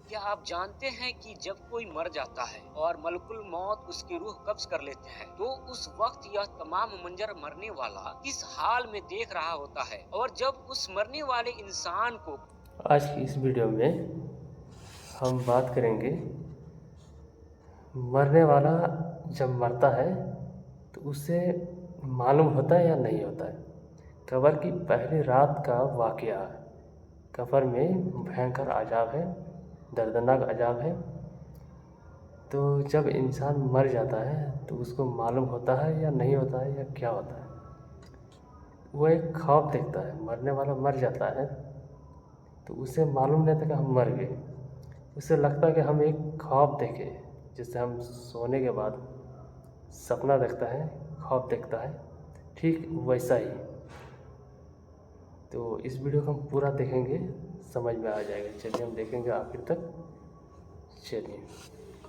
क्या आप जानते हैं कि जब कोई मर जाता है और मलकुल मौत उसकी रूह कब्ज कर लेते हैं, तो उस वक्त यह तमाम मंजर मरने वाला किस हाल में देख रहा होता है, और जब उस मरने वाले इंसान को आज की इस वीडियो में हम बात करेंगे मरने वाला जब मरता है तो उसे मालूम होता है या नहीं होता है। कब्र की पहली रात का वाक़या। कब्र में भयंकर अज़ाब है, दर्दनाक अज़ाब है। तो जब इंसान मर जाता है तो उसको मालूम होता है या नहीं होता है या क्या होता है। वो एक ख्वाब देखता है। मरने वाला मर जाता है तो उसे मालूम नहीं था कि हम मर गए। उसे लगता है कि हम एक ख्वाब देखे, जिससे हम सोने के बाद सपना देखता है, ख्वाब देखता है, ठीक वैसा ही। तो इस वीडियो को हम पूरा देखेंगे, समझ में आ जाएगा। चलिए हम देखेंगे आखिर तक। चलिए।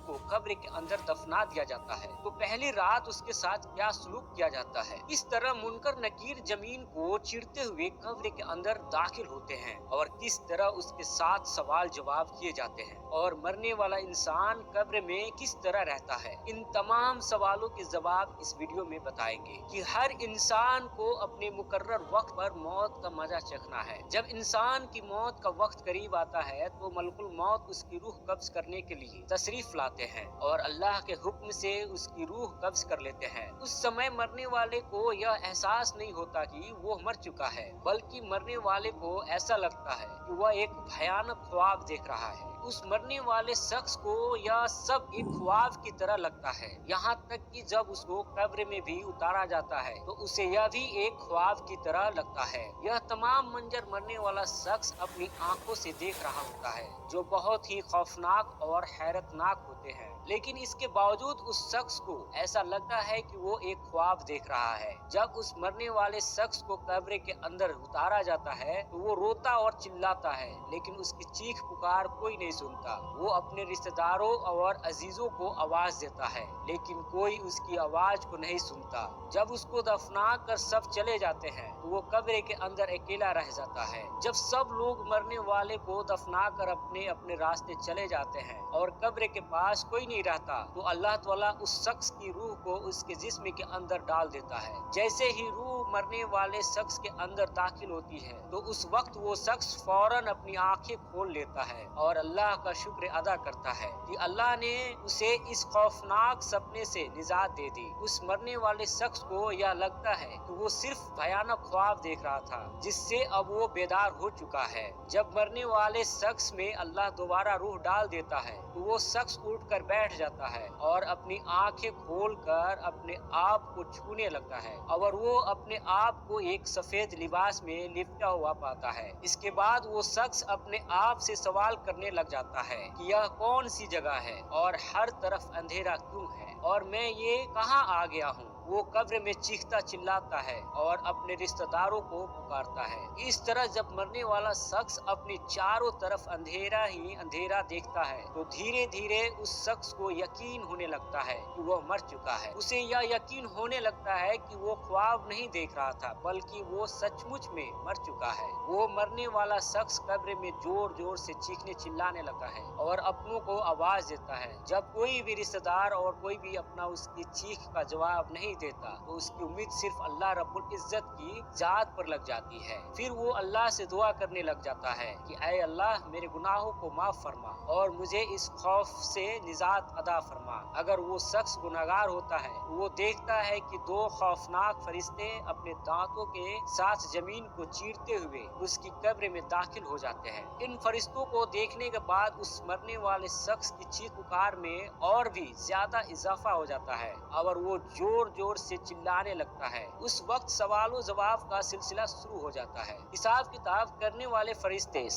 को कब्र के अंदर दफना दिया जाता है, तो पहली रात उसके साथ क्या सलूक किया जाता है। इस तरह मुनकर नकीर जमीन को चीरते हुए कब्र के अंदर दाखिल होते हैं और किस तरह उसके साथ सवाल जवाब किए जाते हैं, और मरने वाला इंसान कब्र में किस तरह रहता है। इन तमाम सवालों के जवाब इस वीडियो में बताएंगे कि हर इंसान को अपने मुकर्रर वक्त पर मौत का मजा चखना है। जब इंसान की मौत का वक्त करीब आता है तो मलकुल मौत उसकी रूह कब्ज करने के लिए तशरीफ लाते हैं और अल्लाह के हुक्म से उसकी रूह कब्ज कर लेते हैं। उस समय मरने वाले को यह एहसास नहीं होता कि वो मर चुका है, बल्कि मरने वाले को ऐसा लगता है कि वह एक भयानक ख्वाब देख रहा है। उस मरने वाले शख्स को यह सब एक ख्वाब की तरह लगता है, यहाँ तक कि जब उसको कब्र में भी उतारा जाता है तो उसे यह भी एक ख्वाब की तरह लगता है। यह तमाम मंजर मरने वाला शख्स अपनी आंखों से देख रहा होता है, जो बहुत ही खौफनाक और हैरतनाक होते हैं। लेकिन इसके बावजूद उस शख्स को ऐसा लगता है कि वो एक ख्वाब देख रहा है। जब उस मरने वाले शख्स को कब्र के अंदर उतारा जाता है तो वो रोता और चिल्लाता है, लेकिन उसकी चीख पुकार कोई नहीं सुनता। वो अपने रिश्तेदारों और अजीजों को आवाज देता है, लेकिन कोई उसकी आवाज को नहीं सुनता। जब उसको दफना कर सब चले जाते हैं तो वो कब्र के अंदर अकेला रह जाता है। जब सब लोग मरने वाले को दफना कर अपने अपने रास्ते चले जाते हैं और कब्र के पास कोई नहीं रहता, तो अल्लाह ताला उस शख्स की रूह को उसके जिस्म के अंदर डाल देता है। जैसे ही रूह मरने वाले शख्स के अंदर दाखिल होती है तो उस वक्त वो शख्स फौरन अपनी आंखें खोल लेता है और अल्लाह का शुक्र अदा करता है कि अल्लाह ने उसे इस खौफनाक सपने से निजात दे दी। उस मरने वाले शख्स को यह लगता है कि वो सिर्फ भयानक ख्वाब देख रहा था, जिससे अब वो बेदार हो चुका है। जब मरने वाले शख्स में अल्लाह दोबारा रूह डाल देता है तो वो शख्स उठकर बैठ जाता है और अपनी आंखें खोलकर अपने आप को छूने लगता है, और वो अपने आप को एक सफेद लिबास में लिपटा हुआ पाता है। इसके बाद वो शख्स अपने आप से सवाल करने लग जाता है कि यह कौन सी जगह है और हर तरफ अंधेरा क्यों है और मैं ये कहाँ आ गया हूँ। वो कब्र में चीखता चिल्लाता है और अपने रिश्तेदारों को पुकारता है। इस तरह जब मरने वाला शख्स अपने चारों तरफ अंधेरा ही अंधेरा देखता है तो धीरे धीरे उस शख्स को यकीन होने लगता है कि वो मर चुका है। उसे यह यकीन होने लगता है कि वो ख्वाब नहीं देख रहा था, बल्कि वो सचमुच में मर चुका है। वो मरने वाला शख्स कब्र में जोर जोर से चीखने चिल्लाने लगता है और अपनों को आवाज देता है। जब कोई भी रिश्तेदार और कोई भी अपना उसकी चीख का जवाब नहीं देता तो उसकी उम्मीद सिर्फ अल्लाह रब्बुल इज्जत की जात पर लग जाती है। फिर वो अल्लाह से दुआ करने लग जाता है कि ऐ अल्लाह, मेरे गुनाहों को माफ फरमा और मुझे इस खौफ से निजात अदा फरमा। अगर वो शख्स गुनाहगार होता है तो वो देखता है कि दो खौफनाक फरिश्ते अपने दांतों के साथ जमीन को चीरते हुए उसकी कब्र में दाखिल हो जाते हैं। इन फरिश्तों को देखने के बाद उस मरने वाले शख्स की चीख पुकार में और भी ज्यादा इजाफा हो जाता है और वो जोर जोर से चिल्लाने लगता है। उस वक्त सवालों जवाब का सिलसिला शुरू हो जाता है। हिसाब किताब करने वाले फरिश्ते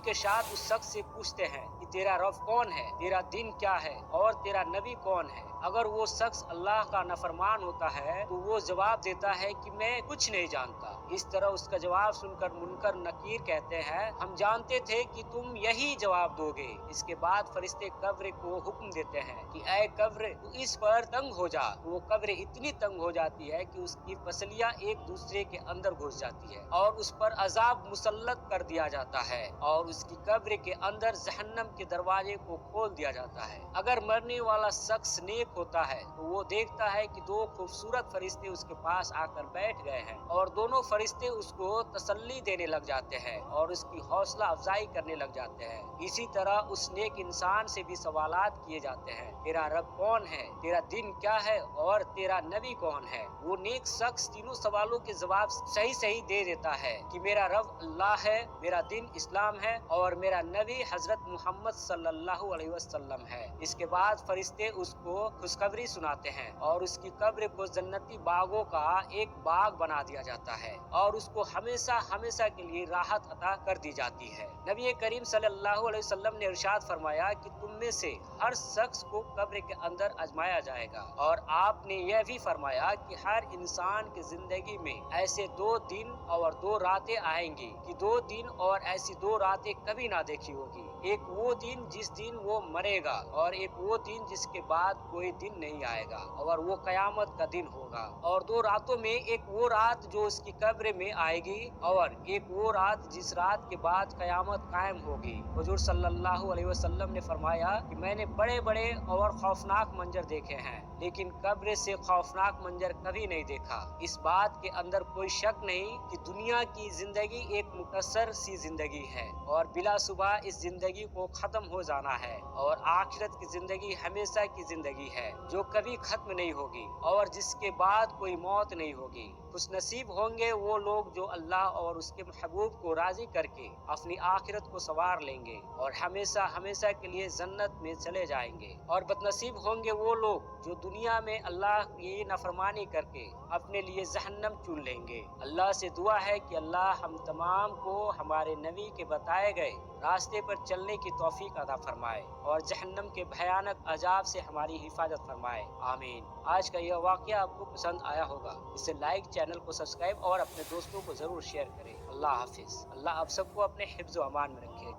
के साथ उस शख्स से पूछते हैं कि तेरा रब कौन है, तेरा दिन क्या है और तेरा नबी कौन है। अगर वो शख्स अल्लाह का नाफरमान होता है तो वो जवाब देता है कि मैं कुछ नहीं जानता। इस तरह उसका जवाब सुनकर मुनकर नकीर कहते हैं, हम जानते थे कि तुम यही जवाब दोगे। इसके बाद फरिश्ते कब्र को हुक्म देते हैं कि ऐ कब्र, तू इस पर तंग हो जा। तो वो कब्र इतनी तंग हो जाती है कि उसकी पसलियां एक दूसरे के अंदर घुस जाती है और उस पर अजाब मुसल्लत कर दिया जाता है और उसकी कब्र के अंदर जहन्नम के दरवाजे को खोल दिया जाता है। अगर मरने वाला शख्स नेक होता है तो वो देखता है कि दो खूबसूरत फरिश्ते उसके पास आकर बैठ गए हैं और दोनों फरिश्ते उसको तसल्ली देने लग जाते हैं और उसकी हौसला अफजाई करने लग जाते हैं। इसी तरह उस नेक इंसान से भी सवालात किए जाते हैं, तेरा रब कौन है, तेरा दिन क्या है और तेरा नबी कौन है। वो नेक शख्स तीनों सवालों के जवाब सही सही दे देता है कि मेरा रब अल्लाह है, मेरा दिन इस्लाम है और मेरा नबी हजरत मोहम्मद सल्लल्लाहु अलैहि वसल्लम है। इसके बाद फरिश्ते उसको खुशखबरी सुनाते हैं और उसकी कब्र को जन्नती बागों का एक बाग बना दिया जाता है और उसको हमेशा हमेशा के लिए राहत अता कर दी जाती है। नबी करीम सल्लल्लाहु अलैहि वसल्लम ने इरशाद फरमाया कि तुम में से हर शख्स को कब्र के अंदर आजमाया जाएगा और आपने यह भी फरमाया कि हर इंसान की जिंदगी में ऐसे 2 दिन और 2 रातें आएंगी कि 2 दिन और ऐसी 2 रातें कभी ना देखी होगी। एक वो दिन जिस दिन वो मरेगा और एक वो दिन जिसके बाद कोई दिन नहीं आएगा और वो कयामत का दिन होगा। और 2 रातों में एक वो रात जो उसकी कब्र में आएगी और एक वो रात जिस रात के बाद कयामत कायम होगी। हुजूर सल्लल्लाहु अलैहि वसल्लम ने फरमाया कि मैंने बड़े बड़े और खौफनाक मंजर देखे हैं लेकिन कब्र से खौफनाक मंजर कभी नहीं देखा। इस बात के अंदर कोई शक नहीं कि दुनिया की जिंदगी एक मुकस्सर सी जिंदगी है और बिलाशुबा इस जिंदगी को खत्म हो जाना है और आखिरत की जिंदगी हमेशा की जिंदगी है जो कभी खत्म नहीं होगी और जिसके बाद कोई मौत नहीं होगी। खुशनसीब होंगे वो लोग जो अल्लाह और उसके महबूब को राजी करके अपनी आखिरत को संवार लेंगे और हमेशा हमेशा के लिए जन्नत में चले जाएंगे। और बदनसीब होंगे वो लोग जो दुनिया में अल्लाह की नाफरमानी करके अपने लिए जहन्नम चुन लेंगे। अल्लाह से दुआ है कि अल्लाह हम तमाम को हमारे नबी के बताए गए रास्ते पर चलने की तौफीक अता फरमाए और जहन्नम के भयानक अजाब से हमारी हिफाजत फरमाए, आमीन। आज का यह वाकया आपको पसंद आया होगा, इसे लाइक, चैनल को सब्सक्राइब और अपने दोस्तों को जरूर शेयर करें। अल्लाह हाफिज। अल्लाह आप सबको अपने हिफ्ज़ व अमान में रखे।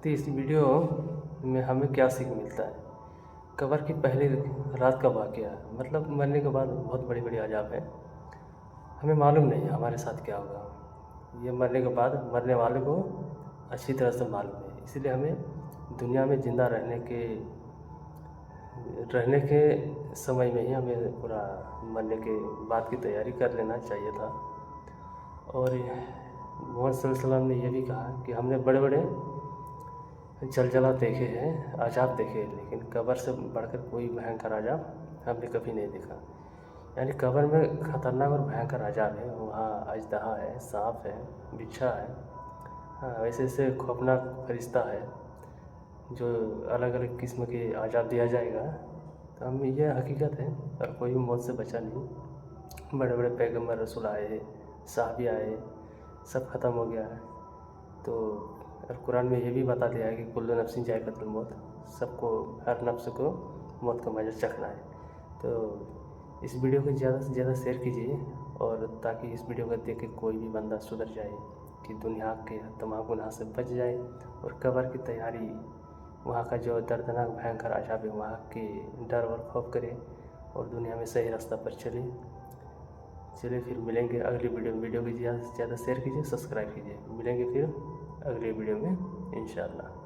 तो इस वीडियो में हमें क्या सीख मिलता है? कब्र की पहली रात का वाकया है, मतलब मरने के बाद बहुत बड़ी बड़ी अजाब है। हमें मालूम नहीं है हमारे साथ क्या होगा, ये मरने के बाद मरने वाले को अच्छी तरह से मालूम है। इसलिए हमें दुनिया में ज़िंदा रहने के समय में ही हमें पूरा मरने के बाद की तैयारी कर लेना चाहिए था। और मोहम्मद सल्लल्लाहु अलैहि वसल्लम ने यह भी कहा कि हमने बड़े बड़े जलजला देखे हैं, अजाब देखे हैं, लेकिन कब्र से बढ़कर कोई भयंकर अजाब हमने कभी नहीं देखा। यानी कब्र में ख़तरनाक और भयंकर अजाब है। वहाँ अजदहा है, सांप है, बिच्छा है, हाँ वैसे ऐसे खौफनाक फरिश्ता है जो अलग अलग किस्म के अजाब दिया जाएगा। तो हम यह हकीकत है और कोई भी मौत से बचा नहीं। बड़े बड़े पैगम्बर रसूल आए, साहबी आए, सब ख़त्म हो गया है। तो और कुरान में ये भी बता दिया है कि कुल्लु नफ्सिन जायक़ातुल मौत, सबको, हर नफ्स को मौत का मज़ा चखना है। तो इस वीडियो को ज़्यादा से ज़्यादा शेयर कीजिए और ताकि इस वीडियो को देख के कोई भी बंदा सुधर जाए कि दुनिया के तमाम गुनाह से बच जाए और कब्र की तैयारी, वहाँ का जो दर्दनाक भयंकर अज़ाब है वहाँ के डर और खौफ करे और दुनिया में सही रास्ता पर चले। फिर मिलेंगे अगली वीडियो को ज़्यादा से ज़्यादा शेयर कीजिए, सब्सक्राइब कीजिए। मिलेंगे फिर अगली वीडियो में इंशाअल्लाह।